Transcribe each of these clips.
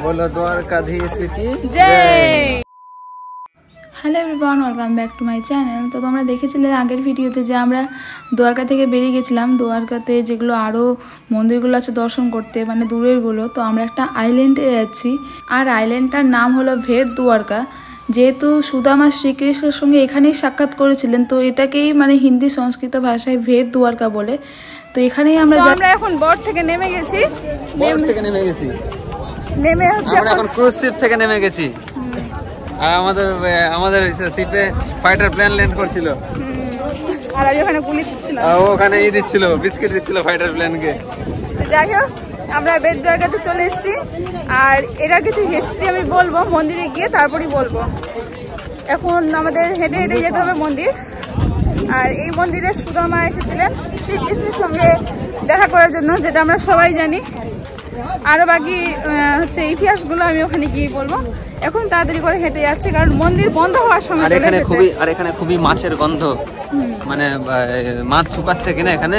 बोलो द्वारकाधीश की जय। Hello everyone, welcome back to my channel. তো তোমরা দেখেছিলে আগের ভিডিওতে যে আমরা দ্বারকা থেকে বেরিয়ে গেছিলাম। দ্বারকাতে যেগুলো আরও মন্দিরগুলো আছে দর্শন করতে, মানে দূরেরগুলো। তো আমরা একটা আইল্যান্ডে যাচ্ছি, আর আইল্যান্ডটার নাম হলো ভেট দ্বারকা। যেহেতু সুদামা শ্রীকৃষ্ণের সঙ্গে এখানেই সাক্ষাৎ করেছিলেন, তো এটাকেই মানে হিন্দি সংস্কৃত ভাষায় ভেট দ্বারকা বলে। তো এখানেই আমরা এখন বোট থেকে নেমে গেছি। নেমে হচ্ছে আমরা এখন ক্রুজ শিপ থেকে নেমে গেছি। আর আমাদের শিপে ফাইটার প্লেন ল্যান্ড করছিল। আর আমি ওখানে গুলি দিচ্ছিলাম। ওখানে দিচ্ছিল, বিস্কিট দিচ্ছিল ফাইটার প্লেনকে। যাই হোক, আমরা বেট দ্বারকাতে চলে এসেছি। আর এটার কিছু হিস্ট্রি আমি বলবো মন্দিরে গিয়ে, তারপরই বলবো। এখন আমাদের হেঁটে হেঁটে যেতে হবে মন্দির। আর এই মন্দিরে সুদামা এসেছিলেন শ্রীকৃষ্ণের সঙ্গে দেখা করার জন্য, যেটা আমরা সবাই জানি। আরো বাকি হচ্ছে ইতিহাসগুলো আমি ওখানে গিয়ে বলবো। এখন তাড়াতাড়ি করে হেঁটে যাচ্ছে, কারণ মন্দির বন্ধ হওয়ার সময়। আর এখানে খুবই মাছের গন্ধ, মানে মাছ শুকাচ্ছে কিনা এখানে।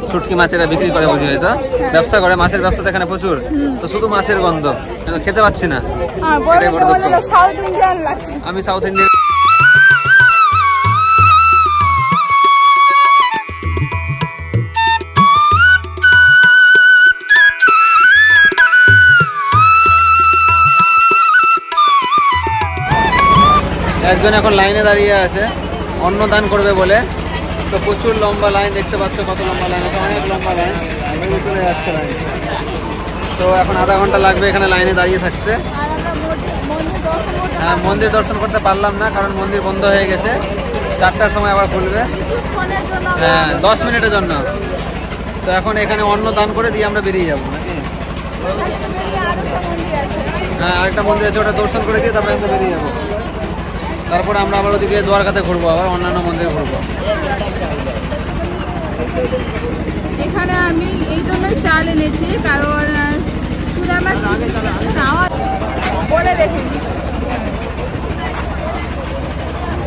শুটকি মাছেরা বিক্রি করে, বুঝি হয়তো ব্যবসা করে, মাছের ব্যবসা এখানে প্রচুর। তো শুধু মাছের গন্ধ, খেতে পাচ্ছি না। সাউথ ইন্ডিয়ান লাগছে। আমি সাউথ ইন্ডিয়ান। একজন এখন লাইনে দাঁড়িয়ে আছে অন্নদান করবে বলে। তো প্রচুর লম্বা লাইন, দেখতে পাচ্ছ কত লম্বা লাইন, অনেক লম্বা লাইন, চলে যাচ্ছে লাইন। তো এখন আধা ঘন্টা লাগবে এখানে লাইনে দাঁড়িয়ে থাকতে। হ্যাঁ, মন্দির দর্শন করতে পারলাম না, কারণ মন্দির বন্ধ হয়ে গেছে। 4টার সময় আবার খুলবে। হ্যাঁ, 10 মিনিটের জন্য। তো এখন এখানে অন্নদান করে দিয়ে আমরা বেরিয়ে যাবো নাকি? হ্যাঁ, আরেকটা মন্দির আছে, ওটা দর্শন করে দিয়ে তারপরে আমরা বেরিয়ে যাবো। তারপরে আমরা আবার ওদিকে দ্বারকাতে ঘুরবো, আবার অন্যান্য মন্দিরে ঘুরবো। এখানে আমি এই জন্যই চাল এনেছি, কারণ সুদামা বলে দেখি,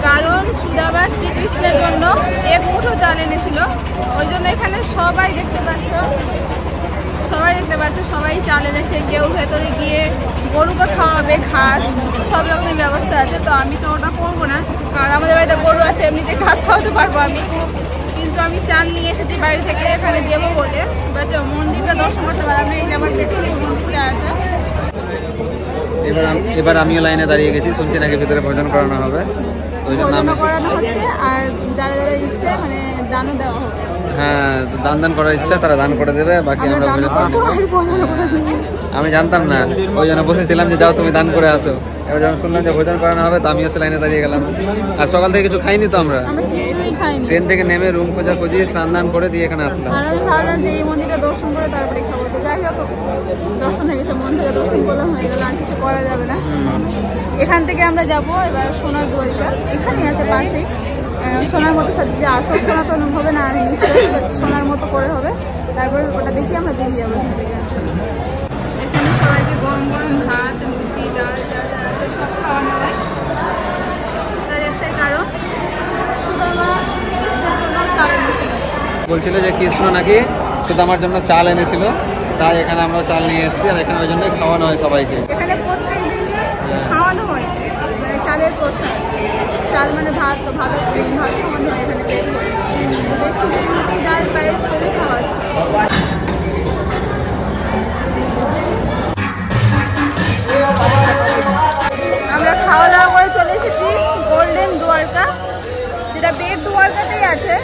কারণ সুদামা শ্রীকৃষ্ণের জন্য 1 মুঠো চাল এনেছিল। ওই জন্য এখানে সবাই দেখতে পাচ্ছ, সবাই চাল এনেছে। কেউ ভেতরে গিয়ে গরুকে খাওয়াবে, ঘাস, সব রকমের ব্যবস্থা আছে। তো আমি তো ওটা করবো না, কারণ আমাদের বাড়িতে গরু আছে, এমনিতে ঘাস খাওয়াতে পারবো আমি। কিন্তু আমি চাল নিয়ে এসেছি বাড়ি থেকে, এখানে দেবো বলে। বাট মন্দিরটা দর্শন করতে পারলাম না। এই যে আমার পেছনে মন্দিরটা আছে। এবার আমিও লাইনে দাঁড়িয়ে গেছি, শুনছি নাকি ভিতরে ভোজন করানো হবে। ভোজন করানো হচ্ছে, আর যারা যারা ইচ্ছে মানে দানও দেওয়া হবে। হ্যাঁ, দান করার ইচ্ছা তারা দান করে দেবে, বাকি আমরা আমি জানতাম না, ওই জন্য বসেছিলাম যে যাও তুমি দান করে আসো। এবার যখন শুনলাম যে ভোজন করানো হবে, তো আমিও লাইনে দাঁড়িয়ে গেলাম। আর সকাল থেকে কিছু খাইনি তো আমরা ট্রেন থেকে নেমে রুম খোঁজাখুঁজি স্নান দান করে দিয়ে এখানে আসলাম। আর আমি ভাবলাম যে এই মন্দিরটা দর্শন করে তারপরে খাবো। তো যাই হোক, দর্শন হয়ে গেছে, মন থেকে দর্শন করলাম, হয়ে গেল, আর কিছু করা যাবে না। এখান থেকে আমরা যাব এবার সোনার দ্বারিকা। এখানেই আছে পাশেই। সোনার মতো সাথে যে আসল সোনা তো হবে না আর নিশ্চয়ই, বাট সোনার মতো করে হবে। তারপর ওটা দেখি আমরা বেরিয়ে যাবো এখান থেকে। এখানে সবাইকে গরম গরম ভাত, লুচি, ডাল, যা যা আছে সব খাওয়ানো হয়। তার একটাই কারণ, সুদামা কৃষ্ণের জন্য চাল এনেছিল। বলছিল যে কৃষ্ণ নাকি সুদামার জন্য চাল এনেছিল, তাই এখানে আমরা চাল নিয়ে এসেছি। আর এখানে ওই জন্যই খাওয়ানো হয় সবাইকে। এখানে প্রত্যেক দিন খাওয়ানো হয়, মানে চালের প্রসাদ। চাল মানে ভাত, তো ভাত খাওয়ানো হয় এখানে পেট করে। তো দেখছি যে রুটি, ডাল, পায়েস সবই খাওয়াচ্ছে। আমরা খাওয়া দাওয়া করে চলে এসেছি গোল্ডেন দ্বারকা, যেটা বেট দ্বারকাতেই আছে।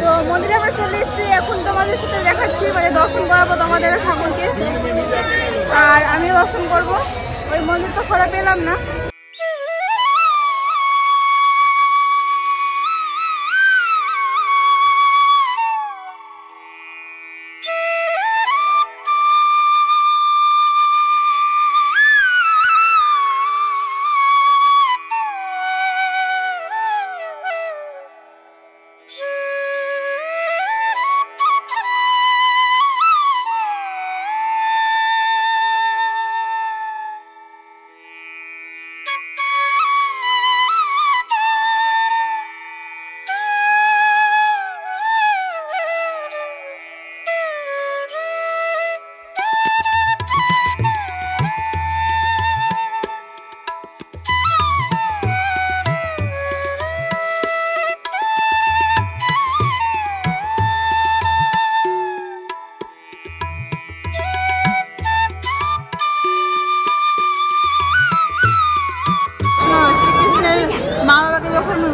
তো মন্দিরে আমরা চলে এসেছি। এখন তোমাদের সাথে দেখাচ্ছি, মানে দর্শন করাবো তোমাদের ঠাকুরকে, আর আমিও দর্শন করবো। ওই মন্দির তো খোলা পেলাম না।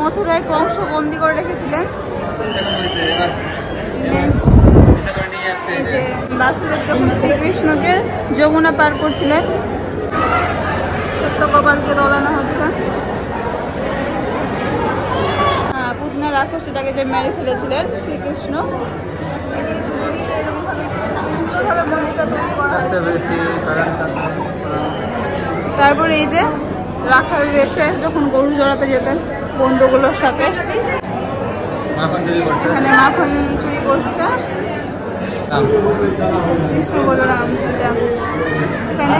মথুরায় কংস বন্দি করে রেখেছিলেন। বাসুদেব যখন শ্রীকৃষ্ণকে যমুনা পার করছিলেন, সত্য গোপালকে দোলানো হচ্ছে। পুতনা রাক্ষসীটাকে যে মেরে ফেলেছিলেন শ্রীকৃষ্ণ, সুন্দরভাবে মন্দিরটা তৈরি করা হয়েছে। তারপরে এই যে রাখাল বেশে যখন গরু জড়াতে যেতেন বন্ধুগুলোর সাথে, এখানে মাখন চুরি করছে কৃষ্ণ বলরাম। এখানে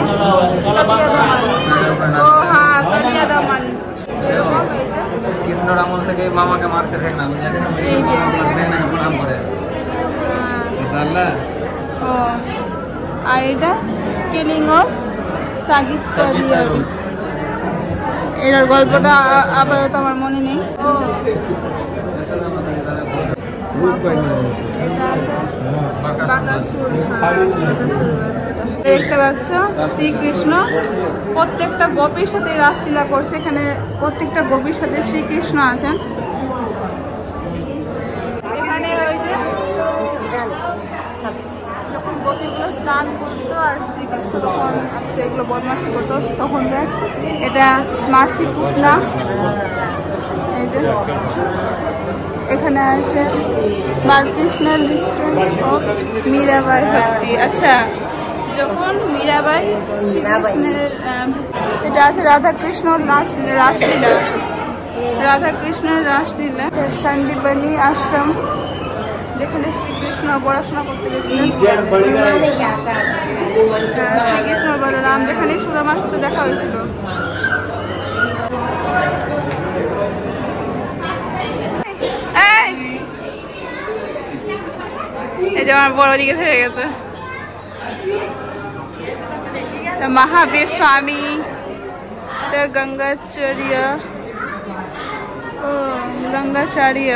এরকম এই যে কৃষ্ণর আমল থেকে মামাকে মারতে থাকে না, এই যে ও, আর এটা কিলিং অফ সাগিত্তারিয়াস। এর গল্পটা আপাতত আমার মনে নেই। ও এটা আছে বাকাসুর। দেখতে পাচ্ছ শ্রীকৃষ্ণ প্রত্যেকটা গোপীর সাথে রাসলীলা করছে। এখানে প্রত্যেকটা গোপীর সাথে শ্রীকৃষ্ণ আছেন। এখানে ওই যে যখন গোপীগুলো স্নান করতো আর শ্রীকৃষ্ণ তখন হচ্ছে এগুলো বদমাশি করতো, তখন এটা মাসি পুতনা। এই যে এখানে আছে বালকৃষ্ণের রেস্টুরেন্ট অফ মীরাবাই ভক্তি। আচ্ছা, যখন মীরাবাই শ্রীকৃষ্ণের এটা আছে রাধাকৃষ্ণর রাসলীলা, রাধাকৃষ্ণের রাসলীলা। সন্দীপনী আশ্রম, যেখানে শ্রীকৃষ্ণ পড়াশোনা করতে গেছিলেন। শ্রীকৃষ্ণ বলরাম, যেখানে সুদামার সাথে দেখা হয়েছিল। এই যে আমার বড় দিকে থেকে গেছে মহাবীর স্বামী, গঙ্গাচার্য। ও গঙ্গাচার্য।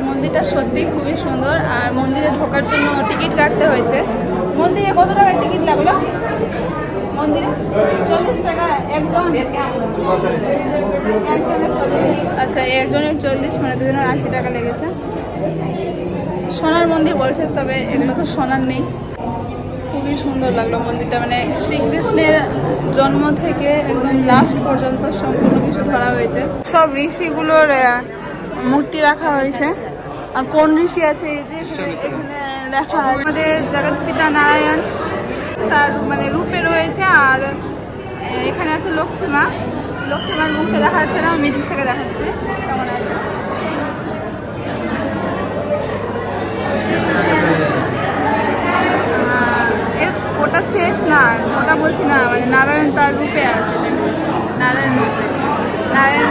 মন্দিরটা সত্যি খুবই সুন্দর। আর মন্দিরে ঢোকার জন্য টিকিট কাটতে হয়েছে। মন্দিরে কত টাকার টিকিট লাগলো? মন্দিরে 40 টাকা একজন। আচ্ছা, একজনের 40, মানে দুজনের 80 টাকা লেগেছে। সোনার মন্দির বলছে, তবে এগুলো তো সোনার নেই। খুবই সুন্দর লাগলো মন্দিরটা, মানে শ্রীকৃষ্ণের জন্ম থেকে একদম লাস্ট পর্যন্ত সম্পূর্ণ কিছু ধরা হয়েছে। সব ঋষিগুলোর মূর্তি রাখা হয়েছে। আর কোন ঋষি আছে এই যে এখানে লেখা আছে। আমাদের জগৎ পিতা নারায়ণ তার মানে রূপে রয়েছে। আর এখানে আছে লক্ষ্মীমা। লক্ষ্মীমার মুখে দেখা যাচ্ছে না, মিডিল থেকে দেখাচ্ছে কেমন আছে। ওটা শেষ না, ওটা বলছি না, মানে নারায়ণ তার রূপে আছে, নারায়ণ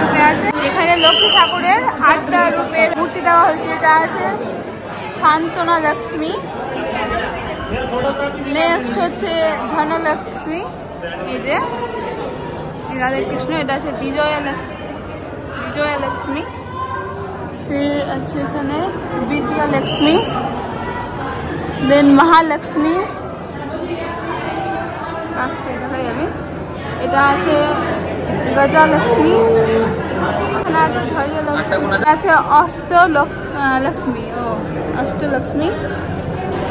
রূপে আছে। এখানে লক্ষ্মী ঠাকুরের 8টা রূপের মূর্তি দেওয়া হয়েছে। এটা আছে শান্তনা লক্ষ্মী, নেক্সট হচ্ছে ধনলক্ষ্মী, এই যে রাধা কৃষ্ণ। এটা আছে বিজয়া লক্ষ্মী। ফির আছে এখানে বিদ্যা লক্ষ্মী, দেন মহালক্ষ্মী। আসতে দেখাই আমি। এটা আছে গজালক্ষ্মী, এখানে আছে ধৈর্য লক্ষ্মী, আছে অষ্টলক্ষ্মী। ও অষ্টলক্ষ্মী,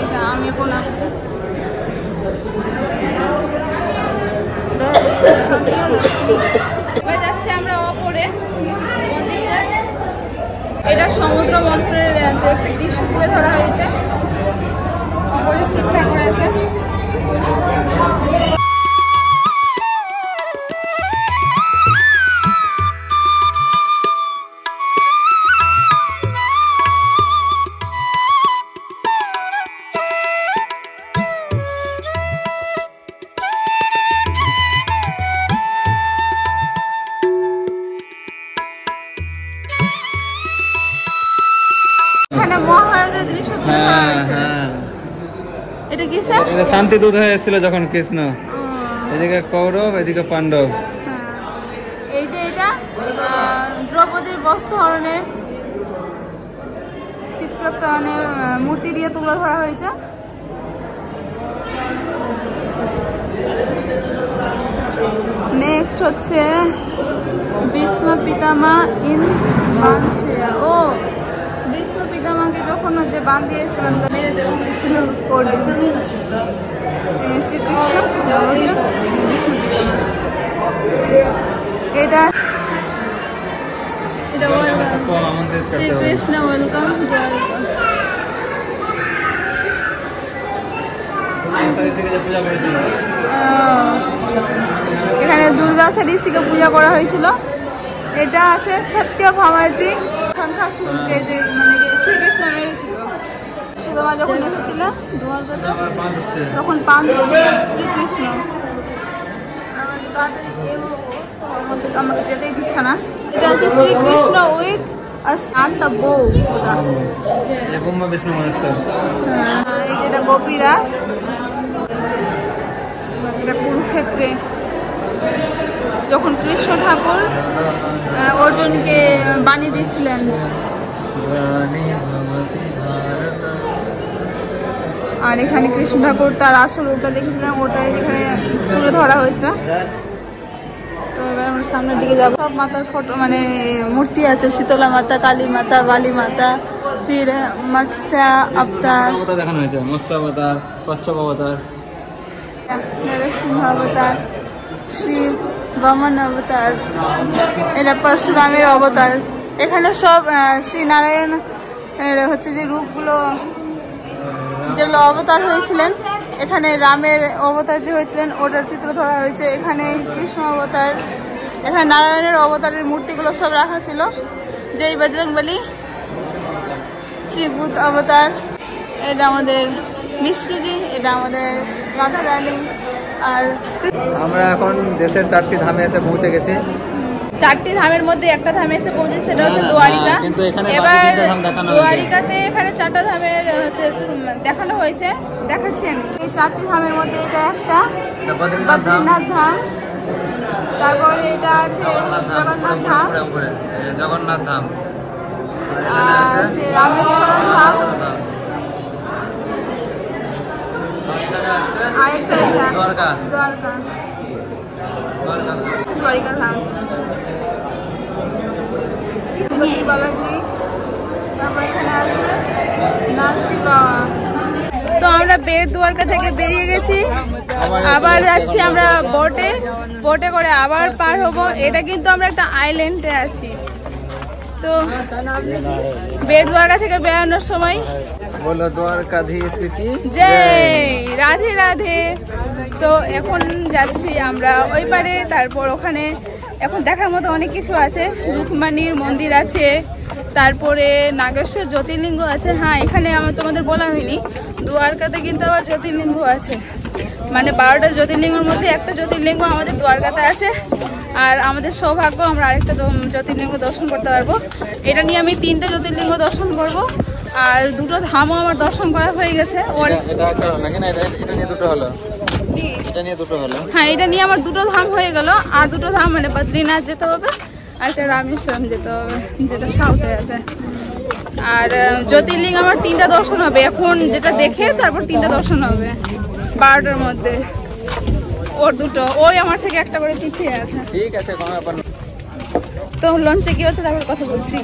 এটা আমি প্রণাম। এবার যাচ্ছি আমরা অপরে মন্দিরটা। এটা সমুদ্র মন্থনের যে একটা দৃশ্য তুলে ধরা হয়েছে। অপরে শিব ঠাকুর আছে। এখানে মহাভারতের দৃশ্য তুলে ধরা হয়েছে। এটা কিসের? এটা শান্তি দূত হয়ে এসেছিল যখন কৃষ্ণ, এদিকে কৌরব এদিকে পাণ্ডব। এই যে এটা দ্রৌপদীর বস্ত্রহরণের চিত্রটা, মানে মূর্তি দিয়ে তুলে ধরা হয়েছে। নেক্সট হচ্ছে ভীষ্ম পিতামা ইন বানশেয়া। ও ভীষ্ম পিতামাকে যখন যে বান দিয়েছিলেন মেরে দেওয়া হয়েছিল শ্রীকৃষ্ণ ভীষ্ম পিতামা। এটা শ্রীকৃষ্ণ ওয়েলকাম। এখানে দুর্গা ঋষিকে পূজা করা হয়েছিল। এটা আছে সত্যভামাজি সংখ্যাসুরকে যে মানে শ্রীকৃষ্ণ মেরেছিল। সুদামা যখন এসেছিলেন দ্বারকাতে তখন পান দিচ্ছিলেন শ্রীকৃষ্ণ। আমাকে যেতেই দিচ্ছে না। এটা আছে শ্রীকৃষ্ণ উইথ আর দ্য বউ। এই যেটা গোপীরাস, এটা কুরুক্ষেত্রে যখন কৃষ্ণ ঠাকুর অর্জুনকে বাণী দিচ্ছিলেন। আর এখানে কৃষ্ণ ঠাকুর তার আসল রূপটা দেখেছিলেন, ওটাই এখানে তুলে ধরা হয়েছে। তো এবার আমরা সামনের দিকে যাবো। সব মাতার ফটো মানে মূর্তি আছে, শীতলা মাতা, কালী মাতা, বালি মাতা, ফির মৎস্য অবতার দেখানো হয়েছে, মৎস্য অবতার, কচ্ছপ অবতার, নরসিংহ অবতার, শ্রী বামন অবতার, এটা পরশুরামের অবতার। এখানে সব শ্রী নারায়ণ হচ্ছে যে রূপগুলো যেগুলো অবতার হয়েছিলেন, এখানে রামের অবতার যে হয়েছিলেন ওটার চিত্র ধরা হয়েছে। এখানে কৃষ্ণ অবতার, এখানে নারায়ণের অবতারের মূর্তিগুলো সব রাখা ছিল। যেই বজরংবলী, শ্রী বুদ্ধ অবতার, এটা আমাদের বিষ্ণুজি, এটা আমাদের রাধা রানী। আর আমরা এখন দেশের 4টি ধামে এসে পৌঁছে গেছি। 4টি ধামের মধ্যে একটা ধামে এসে পৌঁছে, সেটা হচ্ছে দ্বারিকা। কিন্তু এখানে এবার দ্বারিকাতে এখানে 4টা ধামের হচ্ছে দেখানো হয়েছে, দেখাচ্ছেন। এই 4টি ধামের মধ্যে এটা একটা বদ্রীনাথ ধাম, তারপরে এটা আছে জগন্নাথ ধাম, জগন্নাথ ধাম আছে রামেশ্বরম ধাম, আরেকটা এটা দ্বারিকা ধাম, তিরুপতি বালাজি, তারপর এখানে আছে নাচি বাবা। তো আমরা বেড় দ্বারকা থেকে বেরিয়ে গেছি, আবার যাচ্ছি আমরা বোটে করে আবার পার হবো। এটা কিন্তু আমরা একটা আইল্যান্ডে আছি। তো বেড় দ্বারকা থেকে বেরানোর সময় বলো দ্বারকাধীশ কি জয়, রাধে রাধে। তো এখন যাচ্ছি আমরা ওই পারে, তারপর ওখানে এখন দেখার মতো অনেক কিছু আছে। রুকমানির মন্দির আছে, তারপরে নাগেশ্বর জ্যোতির্লিঙ্গ আছে। হ্যাঁ, এখানে আমার তোমাদের বলা হয়নি, দ্বারকাতে কিন্তু আবার জ্যোতির্লিঙ্গ আছে। মানে 12টা জ্যোতির্লিঙ্গের মধ্যে একটা জ্যোতির্লিঙ্গ আমাদের দ্বারকাতে আছে। আর আমাদের সৌভাগ্য আমরা আরেকটা জ্যোতির্লিঙ্গ দর্শন করতে পারবো। এটা নিয়ে আমি 3টে জ্যোতির্লিঙ্গ দর্শন করব। আর 2টো ধামও আমার দর্শন করা হয়ে গেছে। হ্যাঁ, এটা নিয়ে আমার 2টো ধাম হয়ে গেল। আর 2টো ধাম মানে বদ্রীনাথ যেতে হবে আর একটা রামেশ্বরম যেতে হবে, যেটা সাউথে আছে। আর জ্যোতির্লিঙ্গ আমার 3টা দর্শন হবে এখন, যেটা দেখে তারপর 3টা দর্শন হবে 12টার মধ্যে। ওর 2টো, ওই আমার থেকে একটা করে পিছিয়ে আছে। ঠিক আছে, কোনো ব্যাপার না। তো লঞ্চে কি হচ্ছে তারপর কথা বলছি।